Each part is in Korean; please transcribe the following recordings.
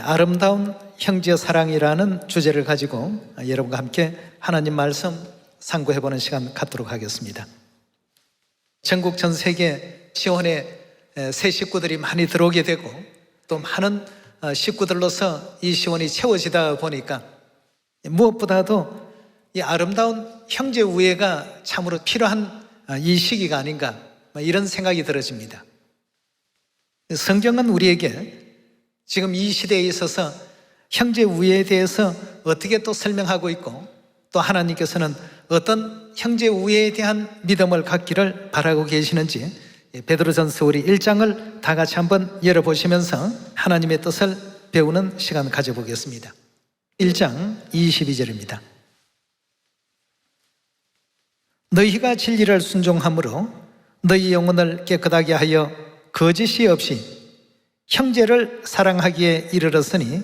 아름다운 형제 사랑이라는 주제를 가지고 여러분과 함께 하나님 말씀 상고해보는 시간 갖도록 하겠습니다. 전국 전 세계 시원에 새 식구들이 많이 들어오게 되고 또 많은 식구들로서 이 시원이 채워지다 보니까 무엇보다도 이 아름다운 형제 우애가 참으로 필요한 이 시기가 아닌가 이런 생각이 들어집니다. 성경은 우리에게 지금 이 시대에 있어서 형제 우애에 대해서 어떻게 또 설명하고 있고 또 하나님께서는 어떤 형제 우애에 대한 믿음을 갖기를 바라고 계시는지 베드로전서 우리 1장을 다 같이 한번 열어보시면서 하나님의 뜻을 배우는 시간 가져보겠습니다. 1장 22절입니다. 너희가 진리를 순종함으로 너희 영혼을 깨끗하게 하여 거짓이 없이 형제를 사랑하기에 이르렀으니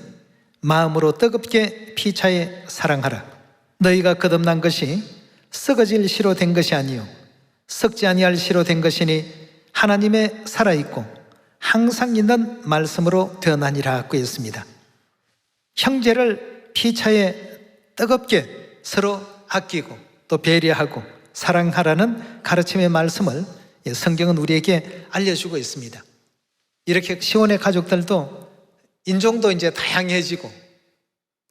마음으로 뜨겁게 피차에 사랑하라. 너희가 거듭난 것이 썩어질 씨로 된 것이 아니요 썩지 아니할 씨로 된 것이니 하나님의 살아있고 항상 있는 말씀으로 되어나니라 했습니다. 형제를 피차에 뜨겁게 서로 아끼고 또 배려하고 사랑하라는 가르침의 말씀을 성경은 우리에게 알려주고 있습니다. 이렇게 시온의 가족들도 인종도 이제 다양해지고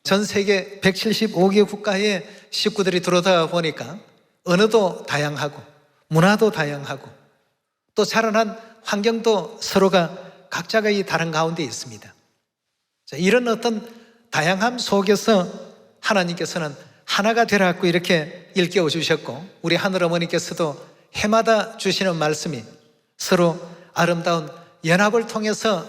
전 세계 175개 국가의 식구들이 들어오다 보니까 언어도 다양하고 문화도 다양하고 또 자라난 환경도 서로가 각자가 이 다른 가운데 있습니다. 이런 어떤 다양함 속에서 하나님께서는 하나가 되라고 이렇게 일깨워 주셨고 우리 하늘어머니께서도 해마다 주시는 말씀이 서로 아름다운 연합을 통해서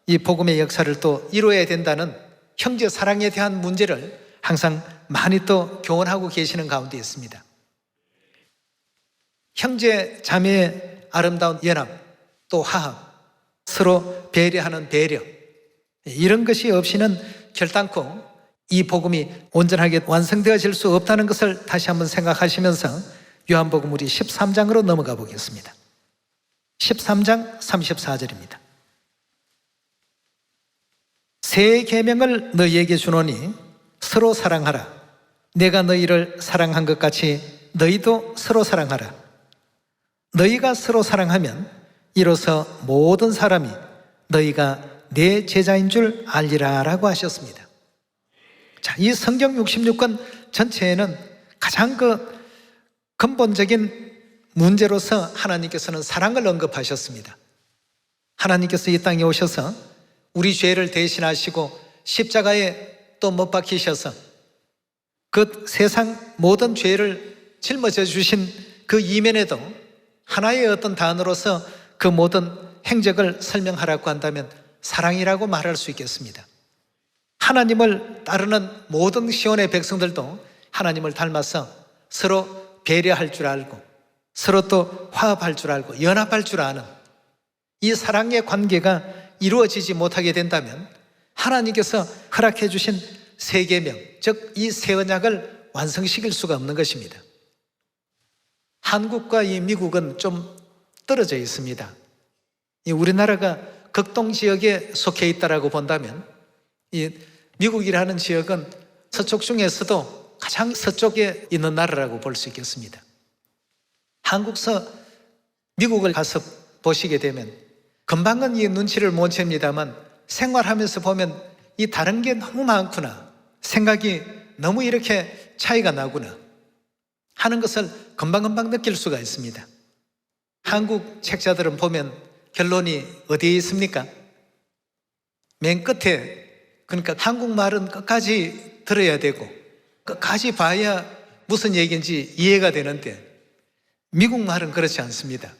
이 복음의 역사를 또 이루어야 된다는 형제 사랑에 대한 문제를 항상 많이 또 교훈하고 계시는 가운데 있습니다. 형제 자매의 아름다운 연합 또 화합 서로 배려하는 배려 이런 것이 없이는 결단코 이 복음이 온전하게 완성되어질 수 없다는 것을 다시 한번 생각하시면서 요한복음 우리 13장으로 넘어가 보겠습니다. 13장 34절입니다. 새 계명을 너희에게 주노니 서로 사랑하라. 내가 너희를 사랑한 것 같이 너희도 서로 사랑하라. 너희가 서로 사랑하면 이로써 모든 사람이 너희가 내 제자인 줄 알리라 라고 하셨습니다. 자, 이 성경 66권 전체에는 가장 근본적인 문제로서 하나님께서는 사랑을 언급하셨습니다. 하나님께서 이 땅에 오셔서 우리 죄를 대신하시고 십자가에 또 못 박히셔서 그 세상 모든 죄를 짊어져 주신 그 이면에도 하나의 어떤 단어로서 그 모든 행적을 설명하라고 한다면 사랑이라고 말할 수 있겠습니다. 하나님을 따르는 모든 시온의 백성들도 하나님을 닮아서 서로 배려할 줄 알고 서로 또 화합할 줄 알고 연합할 줄 아는 이 사랑의 관계가 이루어지지 못하게 된다면 하나님께서 허락해 주신 새 계명, 즉 이 새 언약을 완성시킬 수가 없는 것입니다. 한국과 이 미국은 좀 떨어져 있습니다. 이 우리나라가 극동 지역에 속해 있다라고 본다면 이 미국이라는 지역은 서쪽 중에서도 가장 서쪽에 있는 나라라고 볼 수 있겠습니다. 한국서 미국을 가서 보시게 되면 금방은 이 눈치를 못 챕니다만 생활하면서 보면 이 다른 게 너무 많구나 생각이 너무 이렇게 차이가 나구나 하는 것을 금방금방 느낄 수가 있습니다. 한국 책자들은 보면 결론이 어디에 있습니까? 맨 끝에 그러니까 한국말은 끝까지 들어야 되고 끝까지 봐야 무슨 얘기인지 이해가 되는데 미국 말은 그렇지 않습니다.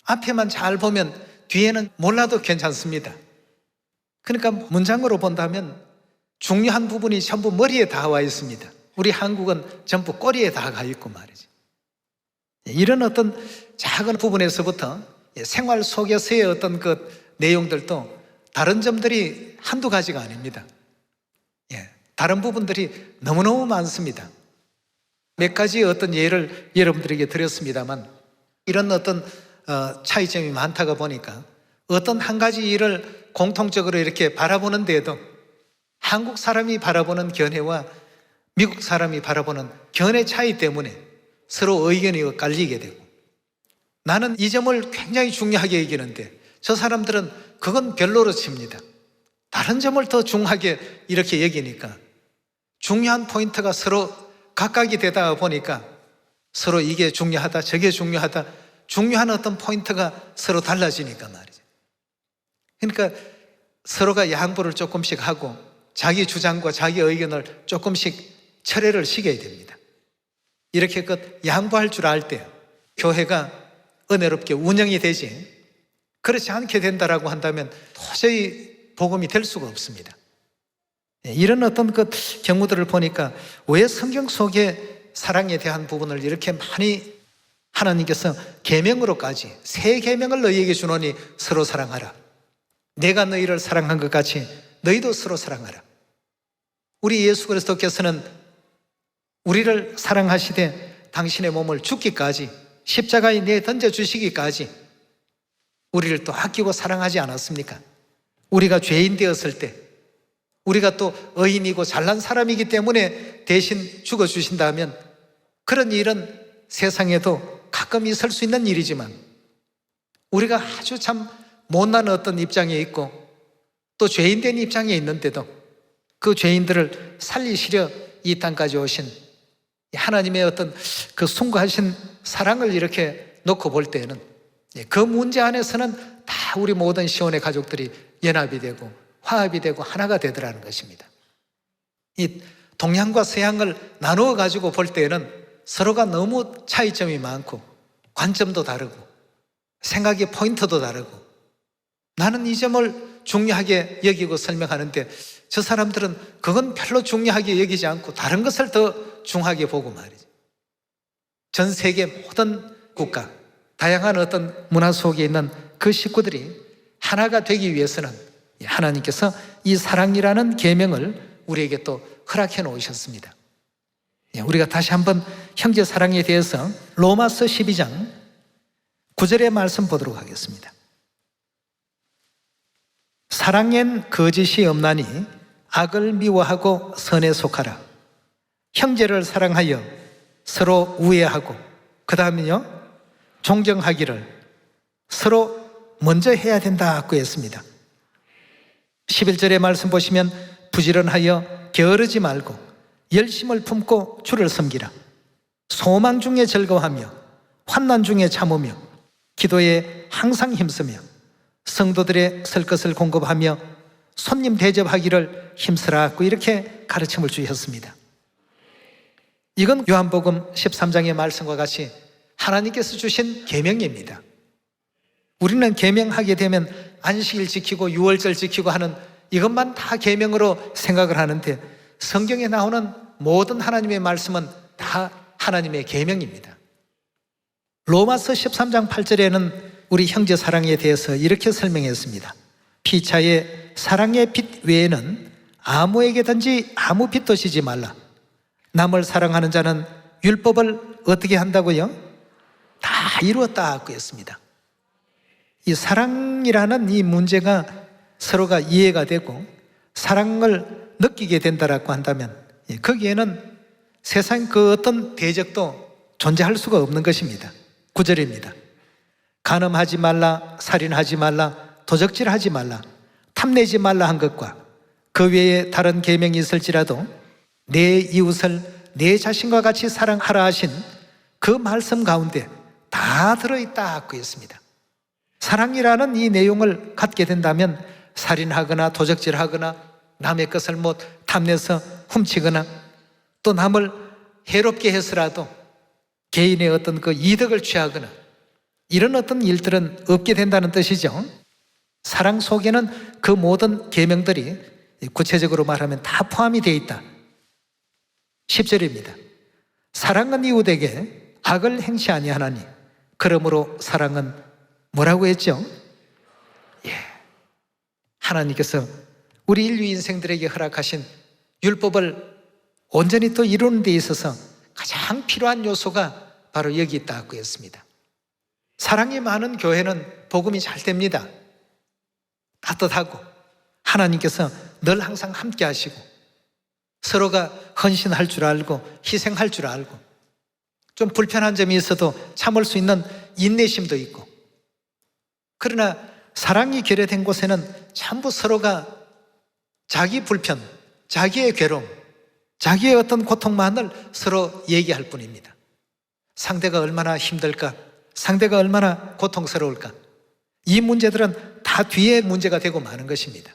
앞에만 잘 보면 뒤에는 몰라도 괜찮습니다. 그러니까 문장으로 본다면 중요한 부분이 전부 머리에 다 와 있습니다. 우리 한국은 전부 꼬리에 다 가 있고 말이죠. 이런 어떤 작은 부분에서부터 생활 속에서의 어떤 그 내용들도 다른 점들이 한두 가지가 아닙니다. 다른 부분들이 너무너무 많습니다. 몇 가지 어떤 예를 여러분들에게 드렸습니다만 이런 어떤 차이점이 많다가 보니까 어떤 한 가지 일을 공통적으로 이렇게 바라보는 데에도 한국 사람이 바라보는 견해와 미국 사람이 바라보는 견해 차이 때문에 서로 의견이 엇갈리게 되고, 나는 이 점을 굉장히 중요하게 여기는데 저 사람들은 그건 별로로 칩니다. 다른 점을 더 중하게 이렇게 여기니까 중요한 포인트가 서로 각각이 되다 보니까 서로 이게 중요하다, 저게 중요하다, 중요한 어떤 포인트가 서로 달라지니까 말이죠. 그러니까 서로가 양보를 조금씩 하고 자기 주장과 자기 의견을 조금씩 철회를 시켜야 됩니다. 이렇게 양보할 줄 알 때 교회가 은혜롭게 운영이 되지, 그렇지 않게 된다라고 한다면 도저히 복음이 될 수가 없습니다. 이런 어떤 경우들을 보니까 왜 성경 속에 사랑에 대한 부분을 이렇게 많이 하나님께서 계명으로까지 새 계명을 너희에게 주노니 서로 사랑하라. 내가 너희를 사랑한 것 같이 너희도 서로 사랑하라. 우리 예수 그리스도께서는 우리를 사랑하시되 당신의 몸을 죽기까지 십자가에 내어 던져주시기까지 우리를 또 아끼고 사랑하지 않았습니까? 우리가 죄인 되었을 때 우리가 또 의인이고 잘난 사람이기 때문에 대신 죽어주신다면 그런 일은 세상에도 가끔 있을 수 있는 일이지만 우리가 아주 참 못난 어떤 입장에 있고 또 죄인된 입장에 있는데도 그 죄인들을 살리시려 이 땅까지 오신 하나님의 어떤 그 숭고하신 사랑을 이렇게 놓고 볼 때에는 그 문제 안에서는 다 우리 모든 시온의 가족들이 연합이 되고 화합이 되고 하나가 되더라는 것입니다. 이 동양과 서양을 나누어 가지고 볼 때에는 서로가 너무 차이점이 많고 관점도 다르고 생각의 포인트도 다르고, 나는 이 점을 중요하게 여기고 설명하는데 저 사람들은 그건 별로 중요하게 여기지 않고 다른 것을 더 중요하게 보고 말이죠. 전 세계 모든 국가, 다양한 어떤 문화 속에 있는 그 식구들이 하나가 되기 위해서는 하나님께서 이 사랑이라는 계명을 우리에게 또 허락해 놓으셨습니다. 우리가 다시 한번 형제 사랑에 대해서 로마서 12장 9절의 말씀 보도록 하겠습니다. 사랑엔 거짓이 없나니 악을 미워하고 선에 속하라. 형제를 사랑하여 서로 우애하고, 그 다음에요 존경하기를 서로 먼저 해야 된다고 했습니다. 11절의 말씀 보시면 부지런하여 게으르지 말고 열심을 품고 주를 섬기라. 소망 중에 즐거워하며 환난 중에 참으며 기도에 항상 힘쓰며 성도들의 쓸 것을 공급하며 손님 대접하기를 힘쓰라고 이렇게 가르침을 주셨습니다. 이건 요한복음 13장의 말씀과 같이 하나님께서 주신 계명입니다. 우리는 계명하게 되면 안식일 지키고 유월절 지키고 하는 이것만 다 계명으로 생각을 하는데 성경에 나오는 모든 하나님의 말씀은 다 하나님의 계명입니다. 로마서 13장 8절에는 우리 형제 사랑에 대해서 이렇게 설명했습니다. 피차의 사랑의 빛 외에는 아무에게든지 아무 빛도 지지 말라. 남을 사랑하는 자는 율법을 어떻게 한다고요? 다 이루었다고 했습니다. 이 사랑이라는 이 문제가 서로가 이해가 되고 사랑을 느끼게 된다라고 한다면 거기에는 세상 그 어떤 대적도 존재할 수가 없는 것입니다. 9절입니다. 간음하지 말라, 살인하지 말라, 도적질하지 말라, 탐내지 말라 한 것과 그 외에 다른 계명이 있을지라도 내 이웃을 내 자신과 같이 사랑하라 하신 그 말씀 가운데 다 들어있다고 했습니다. 사랑이라는 이 내용을 갖게 된다면 살인하거나 도적질하거나 남의 것을 못 탐내서 훔치거나 또 남을 해롭게 해서라도 개인의 어떤 그 이득을 취하거나 이런 어떤 일들은 없게 된다는 뜻이죠. 사랑 속에는 그 모든 계명들이 구체적으로 말하면 다 포함이 되어 있다. 10절입니다. 사랑은 이웃에게 악을 행치 아니하나니 그러므로 사랑은 뭐라고 했죠? 하나님께서 우리 인류 인생들에게 허락하신 율법을 온전히 또 이루는 데 있어서 가장 필요한 요소가 바로 여기 있다고 했습니다. 사랑이 많은 교회는 복음이 잘 됩니다. 따뜻하고 하나님께서 늘 항상 함께 하시고 서로가 헌신할 줄 알고 희생할 줄 알고 좀 불편한 점이 있어도 참을 수 있는 인내심도 있고, 그러나 사랑이 결여된 곳에는 전부 서로가 자기 불편, 자기의 괴로움, 자기의 어떤 고통만을 서로 얘기할 뿐입니다. 상대가 얼마나 힘들까, 상대가 얼마나 고통스러울까, 이 문제들은 다 뒤에 문제가 되고 마는 것입니다.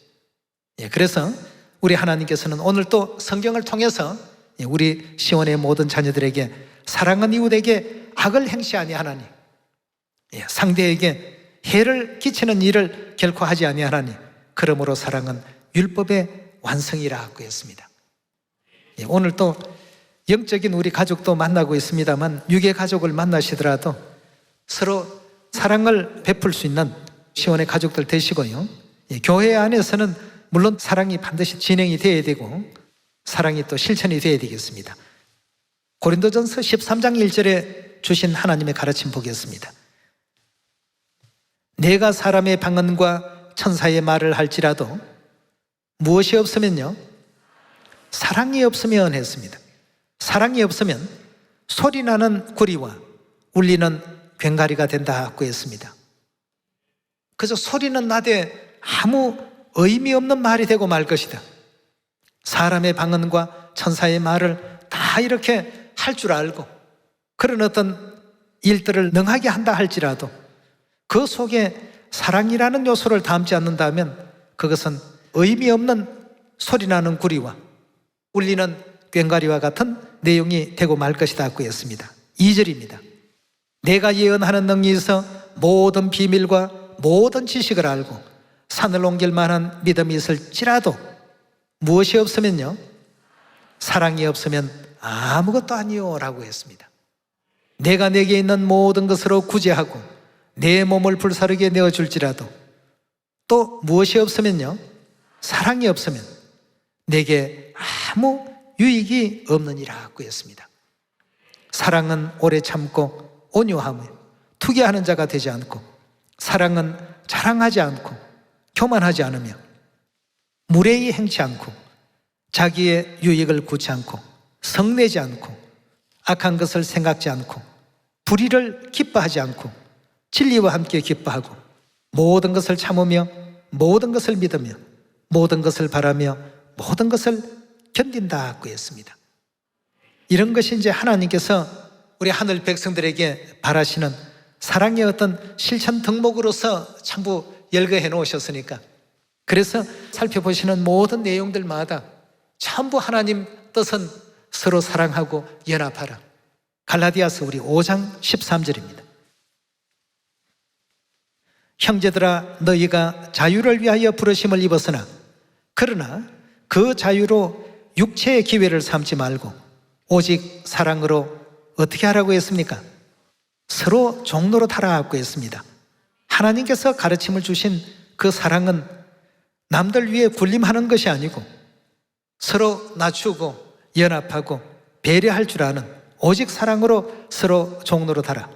그래서 우리 하나님께서는 오늘 또 성경을 통해서 우리 시온의 모든 자녀들에게 사랑은 이웃에게 악을 행시 아니하나니, 상대에게 해를 끼치는 일을 결코 하지 아니하나니 그러므로 사랑은 율법의 완성이라고 했습니다. 오늘 또 영적인 우리 가족도 만나고 있습니다만 육의 가족을 만나시더라도 서로 사랑을 베풀 수 있는 시온의 가족들 되시고요, 교회 안에서는 물론 사랑이 반드시 진행이 되어야 되고 사랑이 또 실천이 되어야 되겠습니다. 고린도전서 13장 1절에 주신 하나님의 가르침 보겠습니다. 내가 사람의 방언과 천사의 말을 할지라도 무엇이 없으면요, 사랑이 없으면 했습니다. 사랑이 없으면 소리나는 구리와 울리는 괭가리가 된다고 했습니다. 그래서 소리는 나되 아무 의미 없는 말이 되고 말 것이다. 사람의 방언과 천사의 말을 다 이렇게 할 줄 알고 그런 어떤 일들을 능하게 한다 할지라도 그 속에 사랑이라는 요소를 담지 않는다면 그것은 의미 없는 소리나는 구리와 울리는 괭가리와 같은 내용이 되고 말 것이다 했습니다. 2절입니다. 내가 예언하는 능력이 있어 모든 비밀과 모든 지식을 알고 산을 옮길 만한 믿음이 있을지라도 무엇이 없으면요, 사랑이 없으면 아무것도 아니요 라고 했습니다. 내가 내게 있는 모든 것으로 구제하고 내 몸을 불사르게 내어줄지라도 또 무엇이 없으면요, 사랑이 없으면 내게 아무 유익이 없느니라고 했습니다. 사랑은 오래 참고 온유하며 투기하는 자가 되지 않고, 사랑은 자랑하지 않고 교만하지 않으며 무례히 행치 않고 자기의 유익을 구치 않고 성내지 않고 악한 것을 생각지 않고 불의를 기뻐하지 않고 진리와 함께 기뻐하고 모든 것을 참으며 모든 것을 믿으며 모든 것을 바라며 모든 것을 견딘다고 했습니다. 이런 것이 이제 하나님께서 우리 하늘 백성들에게 바라시는 사랑의 어떤 실천 덕목으로서 전부 열거해 놓으셨으니까, 그래서 살펴보시는 모든 내용들마다 전부 하나님 뜻은 서로 사랑하고 연합하라. 갈라디아서 우리 5장 13절입니다. 형제들아 너희가 자유를 위하여 부르심을 입었으나 그러나 그 자유로 육체의 기회를 삼지 말고 오직 사랑으로 어떻게 하라고 했습니까? 서로 종로로 달아갖고 했습니다. 하나님께서 가르침을 주신 그 사랑은 남들 위해 군림하는 것이 아니고 서로 낮추고 연합하고 배려할 줄 아는 오직 사랑으로 서로 종로로 달아.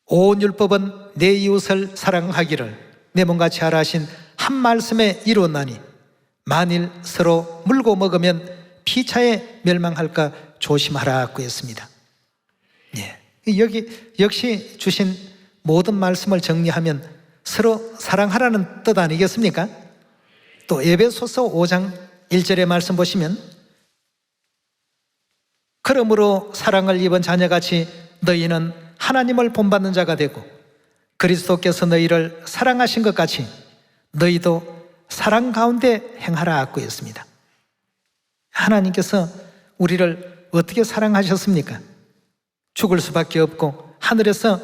온 율법은 내 이웃을 사랑하기를 내 몸같이 하라 하신 한 말씀에 이루었나니 만일 서로 물고 먹으면 피차에 멸망할까 조심하라고 했습니다. 여기 역시 주신 모든 말씀을 정리하면 서로 사랑하라는 뜻 아니겠습니까? 또 에베소서 5장 1절의 말씀 보시면 그러므로 사랑을 입은 자녀같이 너희는 하나님을 본받는 자가 되고 그리스도께서 너희를 사랑하신 것 같이 너희도 사랑 가운데 행하라고 했습니다. 하나님께서 우리를 어떻게 사랑하셨습니까? 죽을 수밖에 없고 하늘에서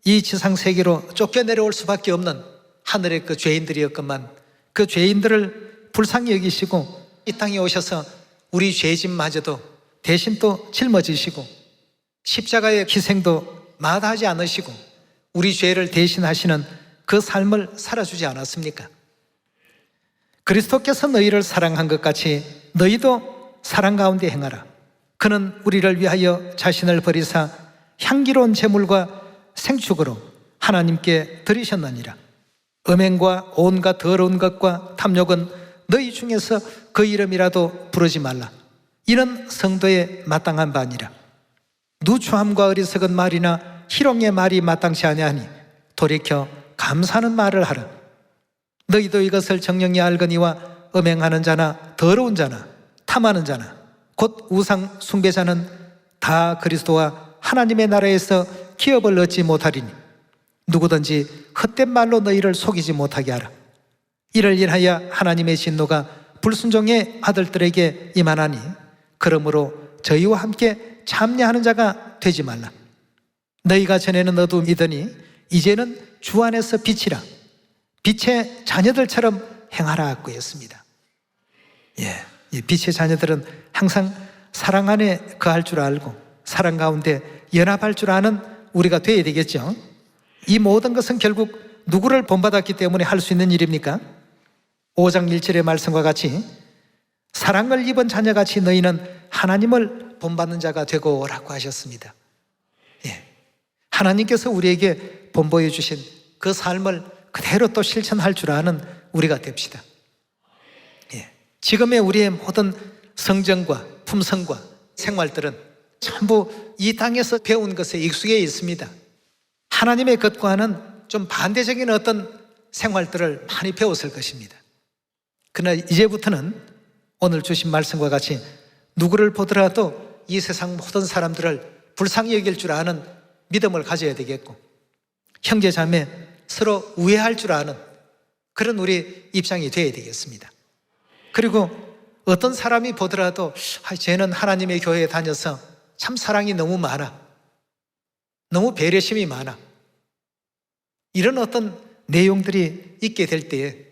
이 지상 세계로 쫓겨내려올 수밖에 없는 하늘의 그 죄인들이었건만 그 죄인들을 불쌍히 여기시고 이 땅에 오셔서 우리 죄짐마저도 대신 또 짊어지시고 십자가의 희생도 마다하지 않으시고 우리 죄를 대신하시는 그 삶을 살아주지 않았습니까? 그리스도께서 너희를 사랑한 것 같이 너희도 사랑 가운데 행하라. 그는 우리를 위하여 자신을 버리사 향기로운 제물과 생축으로 하나님께 드리셨느니라. 음행과 온갖 더러운 것과 탐욕은 너희 중에서 그 이름이라도 부르지 말라. 이는 성도의 마땅한 바니라. 누추함과 어리석은 말이나 희롱의 말이 마땅치 아니하니 돌이켜 감사하는 말을 하라. 너희도 이것을 정령이 알거니와 음행하는 자나 더러운 자나 탐하는 자나 곧 우상 숭배자는 다 그리스도와 하나님의 나라에서 기업을 얻지 못하리니 누구든지 헛된 말로 너희를 속이지 못하게 하라. 이를 인하여 하나님의 진노가 불순종의 아들들에게 임하나니 그러므로 저희와 함께 참여하는 자가 되지 말라. 너희가 전에는 어둠이더니 이제는 주 안에서 빛이라. 빛의 자녀들처럼 행하라 그랬습니다. 이 빛의 자녀들은 항상 사랑 안에 거할 줄 알고 사랑 가운데 연합할 줄 아는 우리가 되어야 되겠죠. 이 모든 것은 결국 누구를 본받았기 때문에 할 수 있는 일입니까? 5장 1절의 말씀과 같이 사랑을 입은 자녀같이 너희는 하나님을 본받는 자가 되고 라고 하셨습니다. 하나님께서 우리에게 본보여 주신 그 삶을 그대로 또 실천할 줄 아는 우리가 됩시다. 지금의 우리의 모든 성정과 품성과 생활들은 전부 이 땅에서 배운 것에 익숙해 있습니다. 하나님의 것과는 좀 반대적인 어떤 생활들을 많이 배웠을 것입니다. 그러나 이제부터는 오늘 주신 말씀과 같이 누구를 보더라도 이 세상 모든 사람들을 불쌍히 여길 줄 아는 믿음을 가져야 되겠고 형제 자매 서로 우애할 줄 아는 그런 우리 입장이 되어야 되겠습니다. 그리고 어떤 사람이 보더라도 쟤는 하나님의 교회에 다녀서 참 사랑이 너무 많아, 너무 배려심이 많아, 이런 어떤 내용들이 있게 될 때에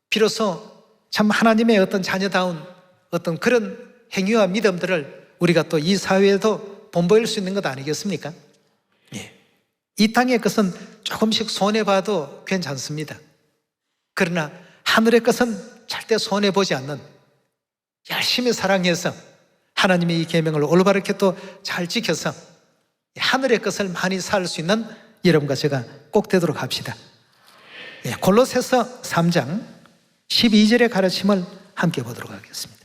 비로소 참 하나님의 어떤 자녀다운 어떤 그런 행위와 믿음들을 우리가 또 이 사회에도 본보일 수 있는 것 아니겠습니까? 이 땅의 것은 조금씩 손해봐도 괜찮습니다. 그러나 하늘의 것은 절대 손해보지 않는, 열심히 사랑해서 하나님의 이 계명을 올바르게 또 잘 지켜서 하늘의 것을 많이 살 수 있는 여러분과 제가 꼭 되도록 합시다. 골로새서 3장 12절의 가르침을 함께 보도록 하겠습니다.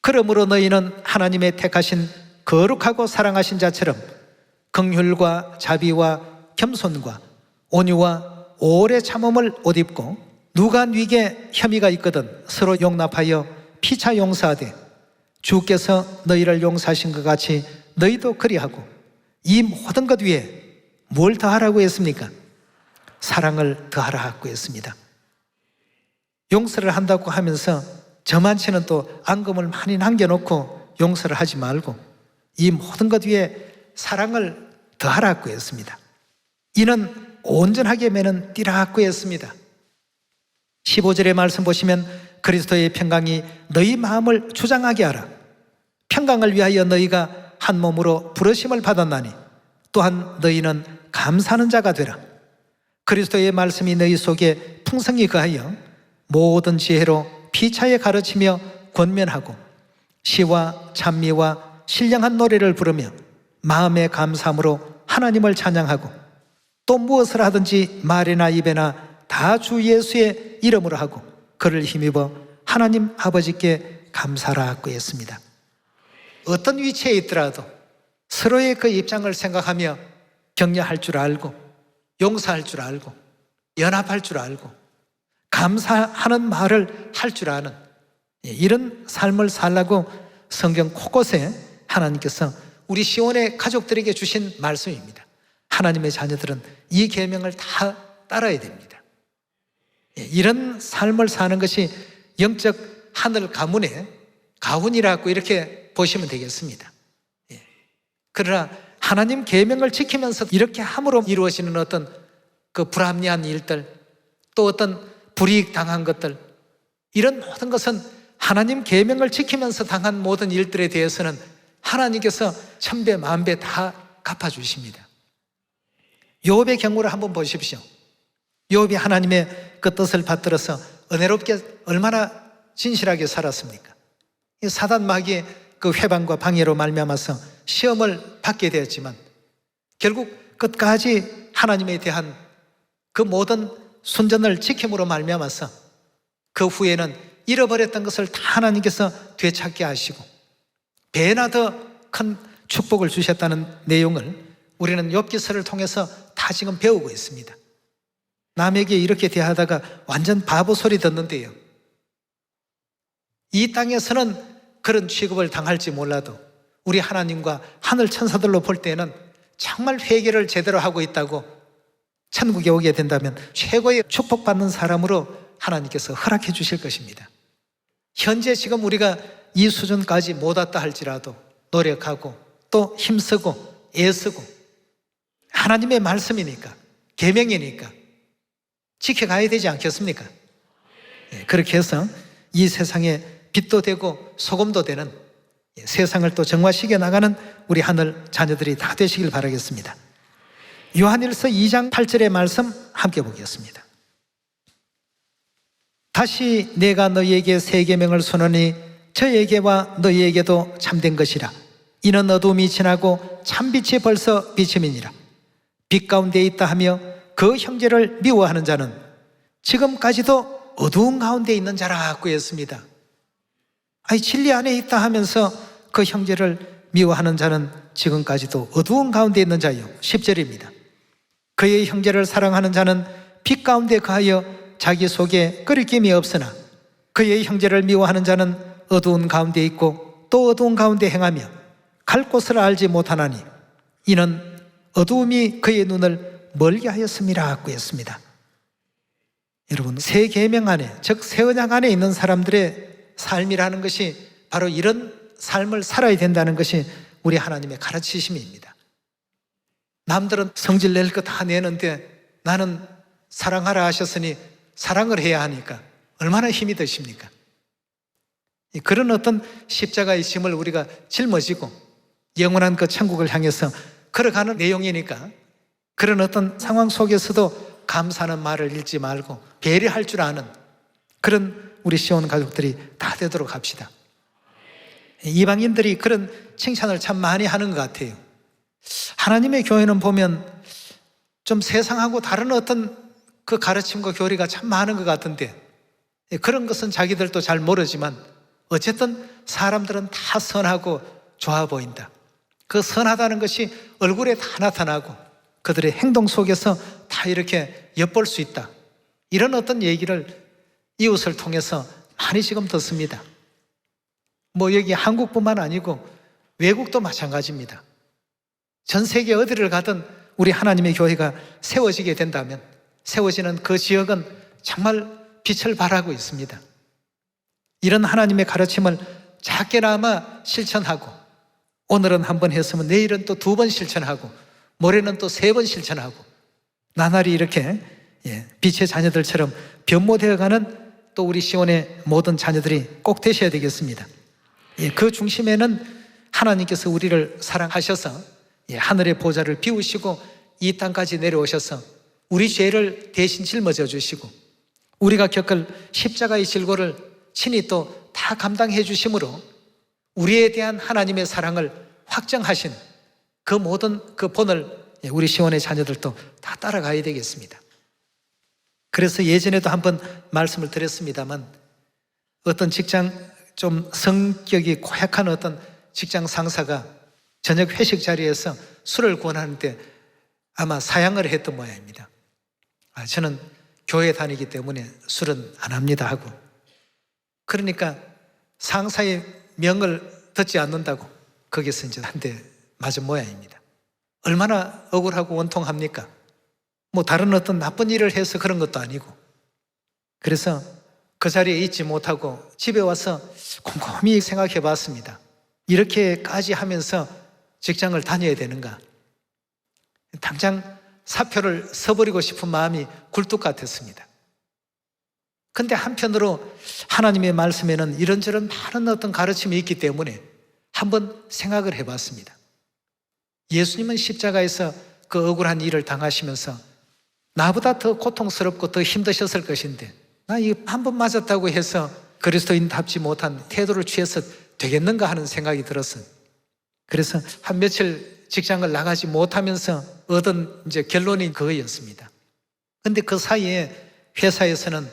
그러므로 너희는 하나님의 택하신 거룩하고 사랑하신 자처럼 긍휼과 자비와 겸손과 온유와 오래 참음을 옷 입고 누가 네게 혐의가 있거든 서로 용납하여 피차 용서하되 주께서 너희를 용서하신 것 같이 너희도 그리하고 이 모든 것 위에 뭘 더하라고 했습니까? 사랑을 더하라고 했습니다. 용서를 한다고 하면서 저만치는 또 앙금을 많이 남겨놓고 용서를 하지 말고 이 모든 것 위에 사랑을 더하라고 했습니다. 이는 온전하게 매는 띠라고 했습니다. 15절의 말씀 보시면 그리스도의 평강이 너희 마음을 주장하게 하라. 평강을 위하여 너희가 한 몸으로 부르심을 받았나니 또한 너희는 감사하는 자가 되라. 그리스도의 말씀이 너희 속에 풍성히 거하여 모든 지혜로 피차에 가르치며 권면하고 시와 찬미와 신령한 노래를 부르며 마음의 감사함으로 하나님을 찬양하고 또 무엇을 하든지 말이나 입에나 다 주 예수의 이름으로 하고 그를 힘입어 하나님 아버지께 감사하라고 했습니다. 어떤 위치에 있더라도 서로의 그 입장을 생각하며 격려할 줄 알고 용서할 줄 알고 연합할 줄 알고 감사하는 말을 할 줄 아는 이런 삶을 살라고 성경 곳곳에 하나님께서 우리 시온의 가족들에게 주신 말씀입니다. 하나님의 자녀들은 이 계명을 다 따라야 됩니다. 이런 삶을 사는 것이 영적 하늘 가문의 가훈이라고 이렇게 보시면 되겠습니다. 그러나 하나님 계명을 지키면서 이렇게 함으로 이루어지는 어떤 그 불합리한 일들, 또 어떤 불이익 당한 것들, 이런 모든 것은 하나님 계명을 지키면서 당한 모든 일들에 대해서는 하나님께서 천배 만배 다 갚아주십니다. 욥의 경우를 한번 보십시오. 욥이 하나님의 그 뜻을 받들어서 은혜롭게 얼마나 진실하게 살았습니까? 이 사단 마귀의 그 회방과 방해로 말미암아서 시험을 받게 되었지만 결국 끝까지 하나님에 대한 그 모든 순전을 지킴으로 말미암아서 그 후에는 잃어버렸던 것을 다 하나님께서 되찾게 하시고 배나 더 큰 축복을 주셨다는 내용을 우리는 욥기서를 통해서 다 지금 배우고 있습니다. 남에게 이렇게 대하다가 완전 바보 소리 듣는데요, 이 땅에서는 그런 취급을 당할지 몰라도 우리 하나님과 하늘 천사들로 볼 때는 정말 회개를 제대로 하고 있다고, 천국에 오게 된다면 최고의 축복받는 사람으로 하나님께서 허락해 주실 것입니다. 현재 지금 우리가 이 수준까지 못 왔다 할지라도 노력하고 또 힘쓰고 애쓰고 하나님의 말씀이니까, 계명이니까 지켜가야 되지 않겠습니까? 그렇게 해서 이 세상에 빛도 되고 소금도 되는, 세상을 또 정화시켜 나가는 우리 하늘 자녀들이 다 되시길 바라겠습니다. 요한일서 2장 8절의 말씀 함께 보겠습니다. 다시 내가 너희에게 새 계명을 선언하니 저에게와 너희에게도 참된 것이라. 이는 어두움이 지나고 참빛이 벌써 비침이니라. 빛 가운데 있다 하며 그 형제를 미워하는 자는 지금까지도 어두운 가운데 있는 자라고 했습니다. 아니, 진리 안에 있다 하면서 그 형제를 미워하는 자는 지금까지도 어두운 가운데 있는 자요. 10절입니다. 그의 형제를 사랑하는 자는 빛 가운데 거하여 자기 속에 끄리낌이 없으나 그의 형제를 미워하는 자는 어두운 가운데 있고 또 어두운 가운데 행하며 갈 곳을 알지 못하나니 이는 어두움이 그의 눈을 멀게 하였음이라고 했습니다. 여러분, 새 계명 안에, 즉 새 언약 안에 있는 사람들의 삶이라는 것이 바로 이런 삶을 살아야 된다는 것이 우리 하나님의 가르치심입니다. 남들은 성질 낼 거 다 내는데 나는 사랑하라 하셨으니 사랑을 해야 하니까 얼마나 힘이 드십니까? 그런 어떤 십자가의 짐을 우리가 짊어지고 영원한 그 천국을 향해서 걸어가는 내용이니까 그런 어떤 상황 속에서도 감사하는 말을 잃지 말고 배려할 줄 아는 그런 우리 시온 가족들이 다 되도록 합시다. 이방인들이 그런 칭찬을 참 많이 하는 것 같아요. 하나님의 교회는 보면 좀 세상하고 다른 어떤 그 가르침과 교리가 참 많은 것 같은데 그런 것은 자기들도 잘 모르지만 어쨌든 사람들은 다 선하고 좋아 보인다. 그 선하다는 것이 얼굴에 다 나타나고 그들의 행동 속에서 다 이렇게 엿볼 수 있다. 이런 어떤 얘기를 이웃을 통해서 많이 지금 듣습니다. 뭐 여기 한국뿐만 아니고 외국도 마찬가지입니다. 전 세계 어디를 가든 우리 하나님의 교회가 세워지게 된다면 세워지는 그 지역은 정말 빛을 발하고 있습니다. 이런 하나님의 가르침을 작게나마 실천하고 오늘은 한 번 했으면 내일은 또 2번 실천하고 모레는 또 3번 실천하고 나날이 이렇게 빛의 자녀들처럼 변모되어가는 또 우리 시온의 모든 자녀들이 꼭 되셔야 되겠습니다. 그 중심에는 하나님께서 우리를 사랑하셔서 하늘의 보좌를 비우시고 이 땅까지 내려오셔서 우리 죄를 대신 짊어져 주시고 우리가 겪을 십자가의 질고를 친히 또 다 감당해 주심으로 우리에 대한 하나님의 사랑을 확정하신 그 모든 그 본을 우리 시온의 자녀들도 다 따라가야 되겠습니다. 그래서 예전에도 한번 말씀을 드렸습니다만 어떤 직장 좀 성격이 고약한 어떤 직장 상사가 저녁 회식 자리에서 술을 권하는데 아마 사양을 했던 모양입니다. 저는 교회 다니기 때문에 술은 안 합니다 하고, 그러니까 상사의 명을 듣지 않는다고 거기서 이제 한 대 맞은 모양입니다. 얼마나 억울하고 원통합니까? 뭐 다른 어떤 나쁜 일을 해서 그런 것도 아니고. 그래서 그 자리에 있지 못하고 집에 와서 곰곰이 생각해 봤습니다. 이렇게까지 하면서 직장을 다녀야 되는가? 당장 사표를 써버리고 싶은 마음이 굴뚝 같았습니다. 근데 한편으로 하나님의 말씀에는 이런저런 많은 어떤 가르침이 있기 때문에 한번 생각을 해봤습니다. 예수님은 십자가에서 그 억울한 일을 당하시면서 나보다 더 고통스럽고 더 힘드셨을 것인데 나 이 한 번 맞았다고 해서 그리스도인답지 못한 태도를 취해서 되겠는가 하는 생각이 들었어요. 그래서 한 며칠 직장을 나가지 못하면서 얻은 이제 결론이 그거였습니다. 근데 그 사이에 회사에서는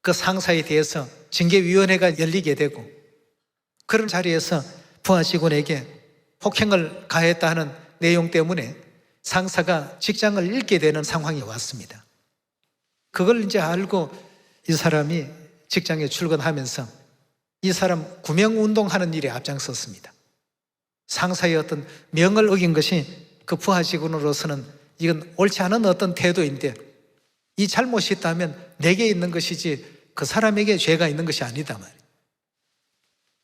그 상사에 대해서 징계위원회가 열리게 되고, 그런 자리에서 부하 직원에게 폭행을 가했다 하는 내용 때문에 상사가 직장을 잃게 되는 상황이 왔습니다. 그걸 이제 알고 이 사람이 직장에 출근하면서 이 사람 구명운동하는 일에 앞장섰습니다. 상사의 어떤 명을 어긴 것이 그 부하 직원으로서는 이건 옳지 않은 어떤 태도인데, 이 잘못이 있다면 내게 있는 것이지 그 사람에게 죄가 있는 것이 아니다 말이에요.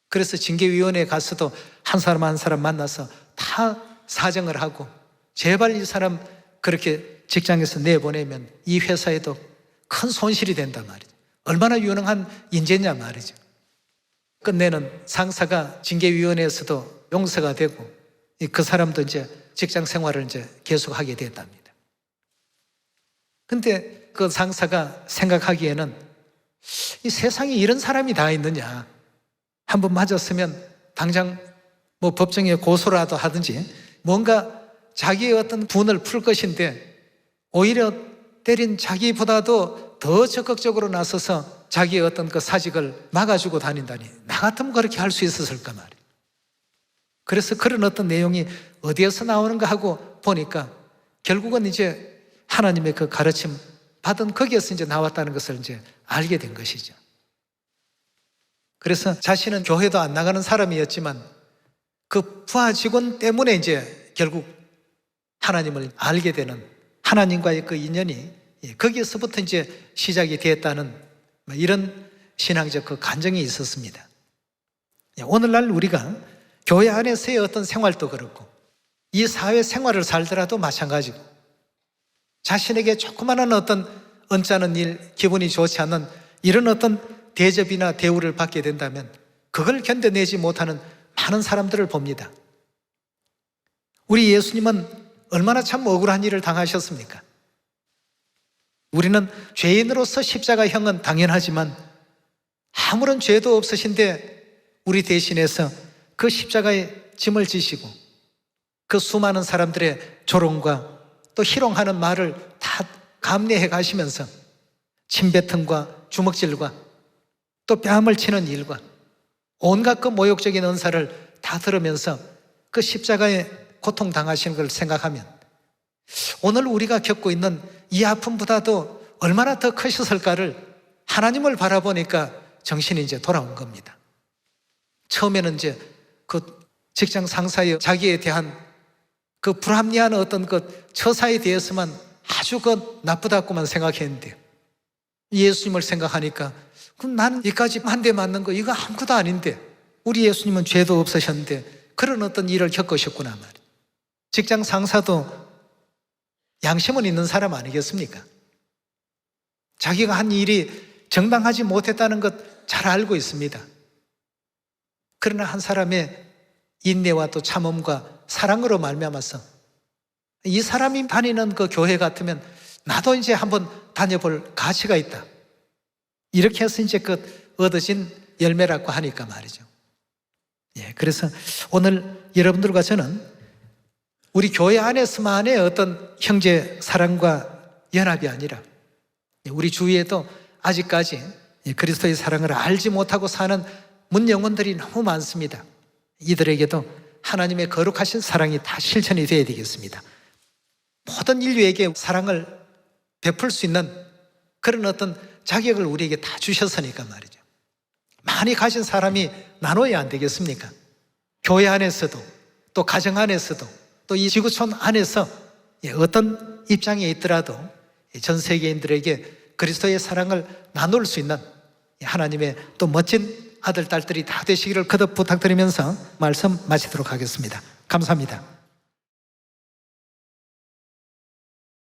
그래서 징계위원회에 가서도 한 사람 한 사람 만나서 다 사정을 하고, 제발 이 사람 그렇게 직장에서 내보내면 이 회사에도 큰 손실이 된단 말이죠. 얼마나 유능한 인재냐 말이죠. 끝내는 상사가 징계위원회에서도 용서가 되고, 그 사람도 이제 직장 생활을 이제 계속하게 됐답니다. 근데 그 상사가 생각하기에는 이 세상에 이런 사람이 다 있느냐, 한번 맞았으면 당장 뭐 법정에 고소라도 하든지 뭔가 자기의 어떤 분을 풀 것인데, 오히려 때린 자기보다도 더 적극적으로 나서서 자기의 어떤 그 사직을 막아주고 다닌다니, 나 같으면 그렇게 할 수 있었을까 말이에요. 그래서 그런 어떤 내용이 어디에서 나오는가 하고 보니까 결국은 이제 하나님의 그 가르침 받은 거기에서 이제 나왔다는 것을 이제 알게 된 것이죠. 그래서 자신은 교회도 안 나가는 사람이었지만 그 부하 직원 때문에 이제 결국 하나님을 알게 되는, 하나님과의 그 인연이 거기에서부터 이제 시작이 되었다는 이런 신앙적 그 간증이 있었습니다. 오늘날 우리가 교회 안에서의 어떤 생활도 그렇고 이 사회 생활을 살더라도 마찬가지고, 자신에게 조그마한 어떤 언짢은 일, 기분이 좋지 않는 이런 어떤 대접이나 대우를 받게 된다면 그걸 견뎌내지 못하는 많은 사람들을 봅니다. 우리 예수님은 얼마나 참 억울한 일을 당하셨습니까? 우리는 죄인으로서 십자가형은 당연하지만 아무런 죄도 없으신데 우리 대신해서 그 십자가에 짐을 지시고 그 수많은 사람들의 조롱과 또 희롱하는 말을 다 감내해 가시면서 침뱉음과 주먹질과 또 뺨을 치는 일과 온갖 그 모욕적인 언사를 다 들으면서 그 십자가에 고통당하시는 걸 생각하면 오늘 우리가 겪고 있는 이 아픔보다도 얼마나 더 크셨을까를 하나님을 바라보니까 정신이 이제 돌아온 겁니다. 처음에는 이제 그 직장 상사의 자기에 대한 그 불합리한 어떤 그 처사에 대해서만 아주 그 나쁘다고만 생각했는데, 예수님을 생각하니까 그럼 난 이까지 한 대 맞는 거 이거 아무것도 아닌데, 우리 예수님은 죄도 없으셨는데 그런 어떤 일을 겪으셨구나 말이에요. 직장 상사도 양심은 있는 사람 아니겠습니까? 자기가 한 일이 정당하지 못했다는 것 잘 알고 있습니다. 그러나 한 사람의 인내와 또 참음과 사랑으로 말미암아서 이 사람이 다니는 그 교회 같으면 나도 이제 한번 다녀볼 가치가 있다, 이렇게 해서 이제 그 얻어진 열매라고 하니까 말이죠. 그래서 오늘 여러분들과 저는 우리 교회 안에서만의 어떤 형제 사랑과 연합이 아니라 우리 주위에도 아직까지 그리스도의 사랑을 알지 못하고 사는 문영혼들이 너무 많습니다. 이들에게도 하나님의 거룩하신 사랑이 다 실천이 되어야 되겠습니다. 모든 인류에게 사랑을 베풀 수 있는 그런 어떤 자격을 우리에게 다 주셨으니까 말이죠. 많이 가진 사람이 나눠야 안 되겠습니까? 교회 안에서도 또 가정 안에서도 또 이 지구촌 안에서 어떤 입장에 있더라도 전 세계인들에게 그리스도의 사랑을 나눌 수 있는 하나님의 또 멋진 아들, 딸들이 다 되시기를 거듭 부탁드리면서 말씀 마치도록 하겠습니다. 감사합니다.